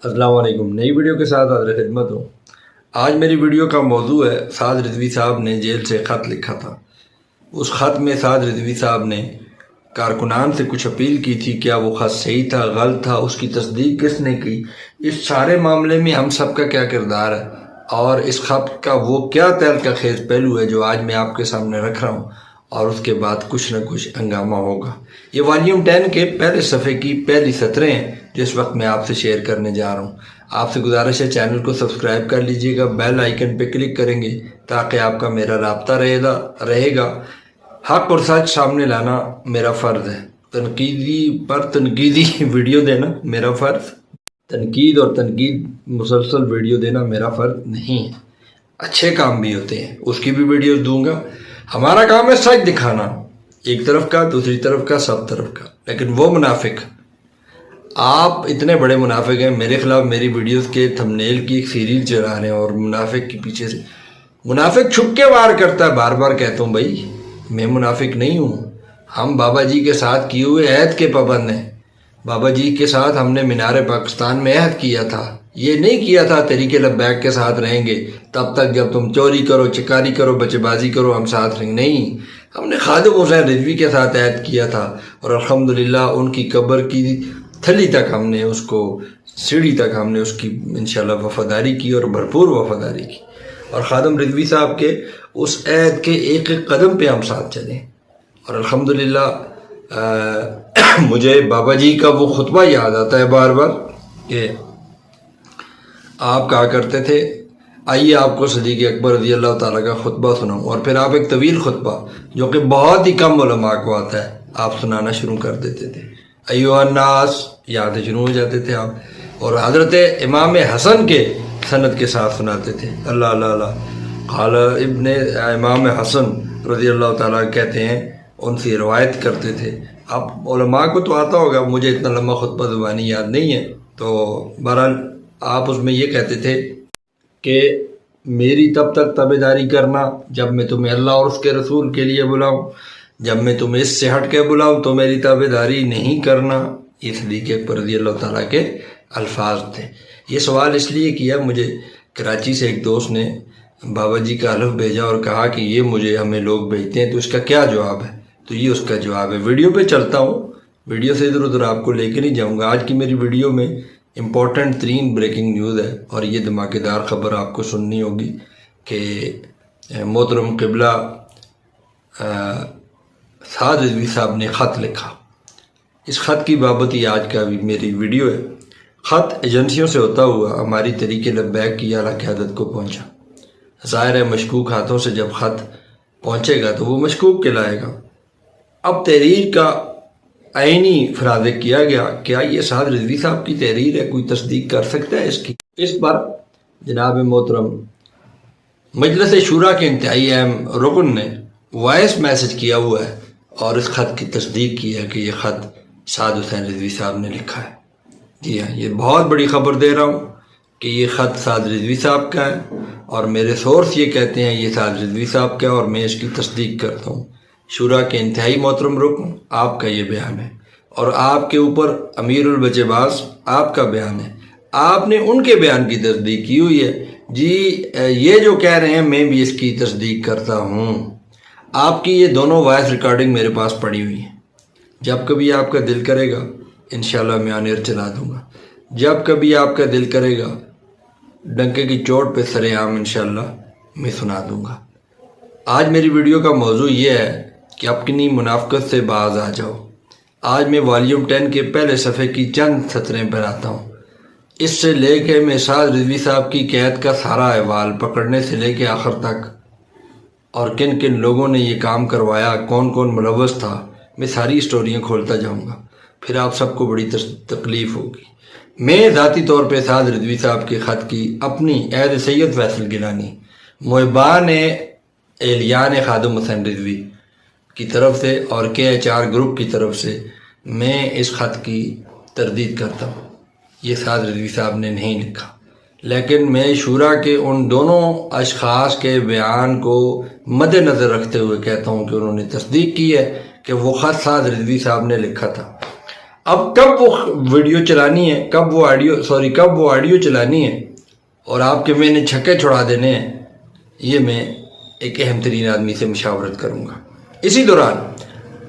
السلام علیکم، نئی ویڈیو کے ساتھ حاضر خدمت ہوں۔ آج میری ویڈیو کا موضوع ہے سعد رضوی صاحب نے جیل سے خط لکھا تھا۔ اس خط میں سعد رضوی صاحب نے کارکنان سے کچھ اپیل کی تھی، کیا وہ خط صحیح تھا، غلط تھا، اس کی تصدیق کس نے کی، اس سارے معاملے میں ہم سب کا کیا کردار ہے اور اس خط کا وہ کیا تہلکہ خیز پہلو ہے جو آج میں آپ کے سامنے رکھ رہا ہوں، اور اس کے بعد کچھ نہ کچھ ہنگامہ ہوگا۔ یہ والیوم 10 کے پہلے صفحے کی پہلی سطریں ہیں جس وقت میں آپ سے شیئر کرنے جا رہا ہوں۔ آپ سے گزارش ہے چینل کو سبسکرائب کر لیجئے گا، بیل آئیکن پہ کلک کریں گے تاکہ آپ کا میرا رابطہ رہے گا۔ حق اور سچ سامنے لانا میرا فرض ہے، تنقیدی ویڈیو دینا میرا فرض، تنقید اور تنقید مسلسل ویڈیو دینا میرا فرض نہیں ہے۔ اچھے کام بھی ہوتے ہیں، اس کی بھی ویڈیوز دوں گا۔ ہمارا کام ہے سچ دکھانا، ایک طرف کا، دوسری طرف کا، سب طرف کا۔ لیکن وہ منافق، آپ اتنے بڑے منافق ہیں، میرے خلاف میری ویڈیوز کے تھمبنیل کی ایک سیریز چلا رہے ہیں اور منافق کے پیچھے سے منافق چھپ کے وار کرتا ہے۔ بار بار کہتا ہوں بھائی میں منافق نہیں ہوں، ہم بابا جی کے ساتھ کیے ہوئے عہد کے پابند ہیں۔ بابا جی کے ساتھ ہم نے مینار پاکستان میں عہد کیا تھا، یہ نہیں کیا تھا طریق لبیک کے ساتھ رہیں گے تب تک جب تم چوری کرو، چکاری کرو، بچے بازی کرو، ہم ساتھ رہیں گے۔ نہیں، ہم نے خادم حسین رضوی کے ساتھ عہد کیا تھا اور الحمدللہ ان کی قبر کی تھلی تک ہم نے اس کو، سیڑھی تک ہم نے اس کی انشاءاللہ وفاداری کی اور بھرپور وفاداری کی، اور خادم رضوی صاحب کے اس عہد کے ایک ایک قدم پہ ہم ساتھ چلیں۔ اور الحمدللہ مجھے بابا جی کا وہ خطبہ یاد آتا ہے بار بار کہ آپ کہا کرتے تھے آئیے آپ کو صدیق اکبر رضی اللہ تعالیٰ کا خطبہ سناؤں، اور پھر آپ ایک طویل خطبہ جو کہ بہت ہی کم علماء کو آتا ہے آپ سنانا شروع کر دیتے تھے۔ ایھا الناس یاد شروع ہو جاتے تھے آپ، اور حضرت امام حسن کے سند کے ساتھ سناتے تھے۔ اللہ اللہ اللہ قال ابن امام حسن رضی اللہ تعالیٰ کہتے ہیں، ان سے روایت کرتے تھے۔ آپ علماء کو تو آتا ہوگا، مجھے اتنا لمبا خطبہ زبانی یاد نہیں ہے، تو بہرحال آپ اس میں یہ کہتے تھے کہ میری تب تک تابعداری کرنا جب میں تمہیں اللہ اور اس کے رسول کے لیے بلاؤں، جب میں تمہیں اس سے ہٹ کے بلاؤں تو میری تابعداری نہیں کرنا۔ یہ صدیق اکبر رضی اللہ تعالیٰ کے الفاظ تھے۔ یہ سوال اس لیے کیا، مجھے کراچی سے ایک دوست نے بابا جی کا حلف بھیجا اور کہا کہ یہ مجھے ہمیں لوگ بھیجتے ہیں تو اس کا کیا جواب ہے، تو یہ اس کا جواب ہے۔ ویڈیو پہ چلتا ہوں، ویڈیو سے ادھر ادھر آپ کو لے کے نہیں جاؤں گا۔ آج کی میری ویڈیو میں امپورٹنٹ ترین بریکنگ نیوز ہے اور یہ دھماکے دار خبر آپ کو سننی ہوگی کہ محترم قبلہ سعد رضوی صاحب نے خط لکھا۔ اس خط کی بابت ہی آج کا بھی میری ویڈیو ہے۔ خط ایجنسیوں سے ہوتا ہوا ہماری طریق لبیک کی اعلیٰ قیادت کو پہنچا۔ ظاہر ہے مشکوک ہاتھوں سے جب خط پہنچے گا تو وہ مشکوک کہلائے گا۔ اب تحریر کا عینی فرازے کیا گیا، کیا یہ سعد رضوی صاحب کی تحریر ہے، کوئی تصدیق کر سکتا ہے اس کی؟ اس پر جناب محترم مجلس شورا کے انتہائی اہم رکن نے وائس میسج کیا ہوا ہے اور اس خط کی تصدیق کی ہے کہ یہ خط سعد حسین رضوی صاحب نے لکھا ہے۔ جی ہاں، یہ بہت بڑی خبر دے رہا ہوں کہ یہ خط سعد رضوی صاحب کا ہے، اور میرے سورس یہ کہتے ہیں یہ سعد رضوی صاحب کا ہے، اور میں اس کی تصدیق کرتا ہوں۔ شورا کے انتہائی محترم رکن، آپ کا یہ بیان ہے، اور آپ کے اوپر امیر البچے باز آپ کا بیان ہے، آپ نے ان کے بیان کی تصدیق کی ہوئی ہے۔ جی یہ جو کہہ رہے ہیں میں بھی اس کی تصدیق کرتا ہوں۔ آپ کی یہ دونوں وائس ریکارڈنگ میرے پاس پڑی ہوئی ہیں، جب کبھی آپ کا دل کرے گا انشاءاللہ میں آن ایئر چلا دوں گا، جب کبھی آپ کا دل کرے گا ڈنکے کی چوٹ پہ سر عام انشاءاللہ میں سنا دوں گا۔ آج میری ویڈیو کا موضوع یہ ہے کہ اپنی منافقت سے باز آ جاؤ۔ آج میں والیوم 10 کے پہلے صفحے کی چند سطریں پر آتا ہوں۔ اس سے لے کے میں سعد رضوی صاحب کی قید کا سارا احوال پکڑنے سے لے کے آخر تک، اور کن کن لوگوں نے یہ کام کروایا، کون کون ملوث تھا، میں ساری اسٹوریاں کھولتا جاؤں گا، پھر آپ سب کو بڑی تکلیف ہوگی۔ میں ذاتی طور پہ سعد رضوی صاحب کے خط کی اپنی عہد سید فیصل گیلانی محبان اہلیان خادم حسین رضوی کی طرف سے اور KHR گروپ کی طرف سے میں اس خط کی تردید کرتا ہوں۔ یہ سعد رضوی صاحب نے نہیں لکھا، لیکن میں شورا کے ان دونوں اشخاص کے بیان کو مد نظر رکھتے ہوئے کہتا ہوں کہ انہوں نے تصدیق کی ہے کہ وہ خط سعد رضوی صاحب نے لکھا تھا۔ اب کب وہ ویڈیو چلانی ہے، کب وہ آڈیو چلانی ہے اور آپ کے میں نے چھکے چھڑا دینے ہیں، یہ میں ایک اہم ترین آدمی سے مشاورت کروں گا۔ اسی دوران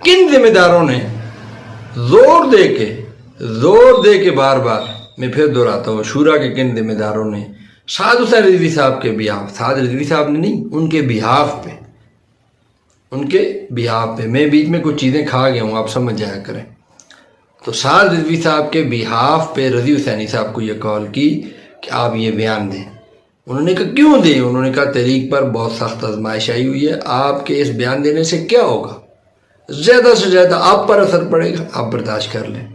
کن ذمہ داروں نے زور دے کے بار بار میں پھر دہراتا ہوں، شورا کے کن ذمہ داروں نے سعد حسین رضوی صاحب کے بیہاف، سعد رضوی صاحب نے نہیں، ان کے بیہاف پہ میں بیچ میں کچھ چیزیں کھا گیا ہوں، آپ سمجھ جایا کریں۔ تو سعد رضوی صاحب کے بیہاف پہ رضی حسینی صاحب کو یہ کال کی کہ آپ یہ بیان دیں۔ انہوں نے کہا کیوں دیں؟ انہوں نے کہا تحریک پر بہت سخت آزمائش آئی ہوئی ہے، آپ کے اس بیان دینے سے کیا ہوگا؟ زیادہ سے زیادہ آپ پر اثر پڑے گا، آپ برداشت کر لیں،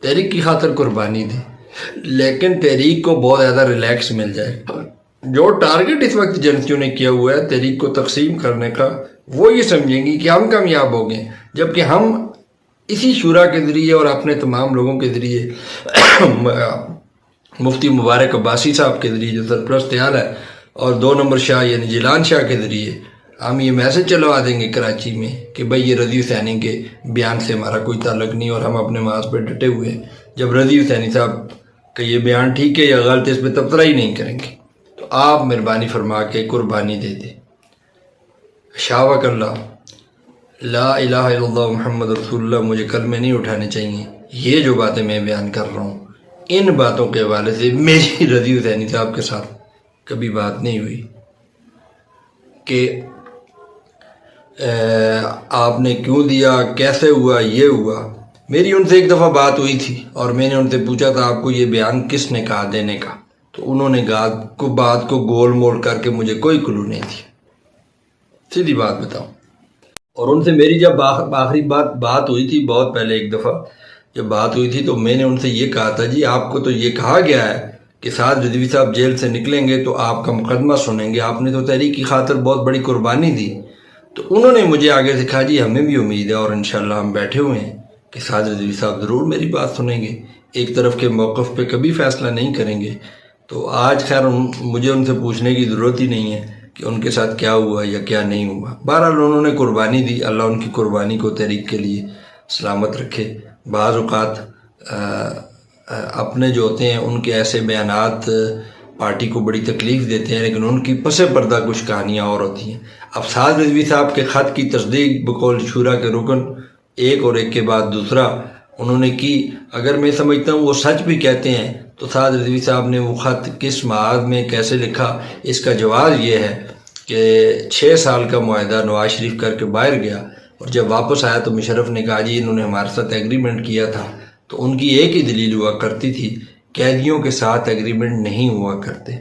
تحریک کی خاطر قربانی دیں، لیکن تحریک کو بہت زیادہ ریلیکس مل جائے گا۔ جو ٹارگٹ اس وقت ایجنسیوں نے کیا ہوا ہے تحریک کو تقسیم کرنے کا، وہ یہ سمجھیں گی کہ ہم کامیاب ہو گئے، جبکہ ہم اسی شورا کے ذریعے اور اپنے تمام لوگوں کے ذریعے مفتی مبارک عباسی صاحب کے ذریعے جو سرپرست ہے اور 2 نمبر شاہ یعنی جیلان شاہ کے ذریعے ہم یہ میسج چلوا دیں گے کراچی میں کہ بھئی یہ رضی حسینی کے بیان سے ہمارا کوئی تعلق نہیں اور ہم اپنے ماس پہ ڈٹے ہوئے ہیں۔ جب رضی حسینی صاحب کا یہ بیان ٹھیک ہے یا غلط ہے اس پہ تبصرہ ہی نہیں کریں گے، تو آپ مہربانی فرما کے قربانی دے دیں۔ شاوک اللہ، لا الہ الا اللہ محمد رسول اللہ، مجھے کلمے نہیں اٹھانے چاہیے۔ یہ جو باتیں میں بیان کر رہا ہوں، ان باتوں کے حوالے سے میری رضی حسینی صاحب کے ساتھ کبھی بات نہیں ہوئی کہ آپ نے کیوں دیا، کیسے ہوا، یہ ہوا۔ میری ان سے ایک دفعہ بات ہوئی تھی اور میں نے ان سے پوچھا تھا آپ کو یہ بیان کس نے کہا دینے کا، تو انہوں نے بات کو گول مول کر کے مجھے کوئی کلو نہیں تھی، سیدھی بات بتاؤں۔ اور ان سے میری جب آخری بات ہوئی تھی بہت پہلے ایک دفعہ جب بات ہوئی تھی، تو میں نے ان سے یہ کہا تھا جی آپ کو تو یہ کہا گیا ہے کہ سعد رضوی صاحب جیل سے نکلیں گے تو آپ کا مقدمہ سنیں گے، آپ نے تو تحریک کی خاطر بہت بڑی قربانی دی۔ تو انہوں نے مجھے آگے سے کہا جی ہمیں بھی امید ہے اور انشاءاللہ ہم بیٹھے ہوئے ہیں کہ سعد رضوی صاحب ضرور میری بات سنیں گے، ایک طرف کے موقف پہ کبھی فیصلہ نہیں کریں گے۔ تو آج خیر مجھے ان سے پوچھنے کی ضرورت ہی نہیں ہے کہ ان کے ساتھ کیا ہوا یا کیا نہیں ہوا۔ بہرحال انہوں نے قربانی دی، اللہ ان کی قربانی کو تحریک کے لیے سلامت رکھے۔ بعض اوقات اپنے جو ہوتے ہیں ان کے ایسے بیانات پارٹی کو بڑی تکلیف دیتے ہیں، لیکن ان کی پس پردہ کچھ کہانیاں اور ہوتی ہیں۔ اب سعد رضوی صاحب کے خط کی تصدیق بقول شورا کے رکن ایک اور ایک کے بعد دوسرا انہوں نے کی۔ اگر میں سمجھتا ہوں وہ سچ بھی کہتے ہیں تو سعد رضوی صاحب نے وہ خط کس معاد میں کیسے لکھا، اس کا جواز یہ ہے کہ 6 سال کا معاہدہ نواز شریف کر کے باہر گیا اور جب واپس آیا تو مشرف نے کہا جی انہوں نے ہمارے ساتھ ایگریمنٹ کیا تھا، تو ان کی ایک ہی دلیل ہوا کرتی تھی، قیدیوں کے ساتھ ایگریمنٹ نہیں ہوا کرتے۔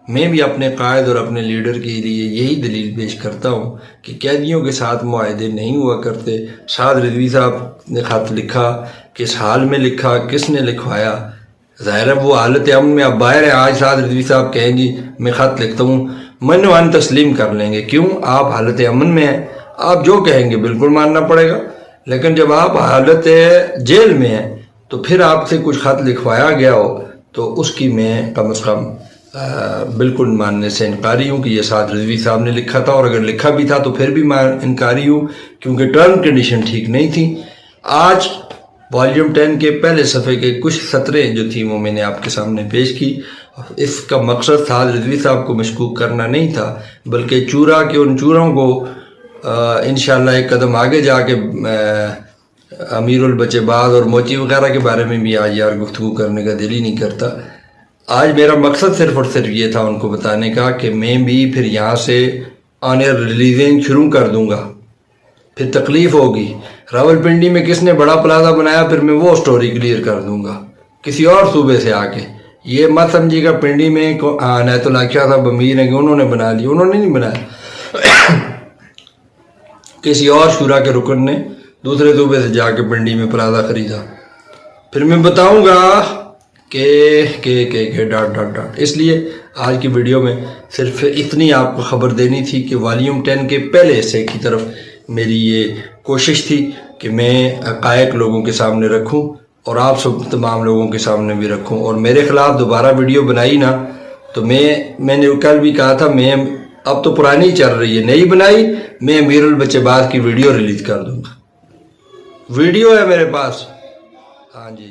میں بھی اپنے قائد اور اپنے لیڈر کے لیے یہی دلیل پیش کرتا ہوں کہ قیدیوں کے ساتھ معاہدے نہیں ہوا کرتے۔ سعد رضوی صاحب نے خط لکھا، کس حال میں لکھا، کس نے لکھوایا؟ ظاہر ہے وہ حالت امن میں اب باہر ہے۔ آج سعد رضوی صاحب کہیں جی میں خط لکھتا ہوں، من و عن تسلیم کر لیں گے، کیوں؟ آپ حالت امن میں ہیں، آپ جو کہیں گے بالکل ماننا پڑے گا۔ لیکن جب آپ حالت جیل میں ہیں تو پھر آپ سے کچھ خط لکھوایا گیا ہو تو اس کی میں کم از کم بالکل ماننے سے انکاری ہوں کہ یہ سعد رضوی صاحب نے لکھا تھا، اور اگر لکھا بھی تھا تو پھر بھی میں انکاری ہوں کیونکہ ٹرم کنڈیشن ٹھیک نہیں تھی۔ آج والیوم 10 کے پہلے صفحے کے کچھ سطریں جو تھیں وہ میں نے آپ کے سامنے پیش کی۔ اس کا مقصد سعد رضوی صاحب کو مشکوک کرنا نہیں تھا، بلکہ چورا کے ان چوروں کو انشاءاللہ ایک قدم آگے جا کے امیر البچے باز اور موچی وغیرہ کے بارے میں بھی آج یار گفتگو کرنے کا دل ہی نہیں کرتا۔ آج میرا مقصد صرف اور صرف یہ تھا ان کو بتانے کا کہ میں بھی پھر یہاں سے آن ایئر ریلیزنگ شروع کر دوں گا، پھر تکلیف ہوگی۔ راولپنڈی میں کس نے بڑا پلازا بنایا پھر میں وہ سٹوری کلیئر کر دوں گا کسی اور صوبے سے آ کے۔ یہ مت سمجھیے گا پنڈی میں عنایت اللہ شاہ صاحب امیر ہیں کہ انہوں نے بنا لی، انہوں نے نہیں بنایا، کسی اور شورا کے رکن نے دوسرے صوبے سے جا کے پنڈی میں پلازا خریدا۔ پھر میں بتاؤں گا کہ ڈاٹ ڈاٹ ڈاٹ۔ اس لیے آج کی ویڈیو میں صرف اتنی آپ کو خبر دینی تھی کہ والیوم 10 کے پہلے حصے کی طرف میری یہ کوشش تھی کہ میں حقائق لوگوں کے سامنے رکھوں اور آپ سب تمام لوگوں کے سامنے بھی رکھوں، اور میرے خلاف دوبارہ ویڈیو بنائی نا تو میں نے کل بھی کہا تھا میں اب تو پرانی چل رہی ہے، نئی بنائی میں امیر البچے باز کی ویڈیو ریلیز کر دوں گا۔ ویڈیو ہے میرے پاس، ہاں جی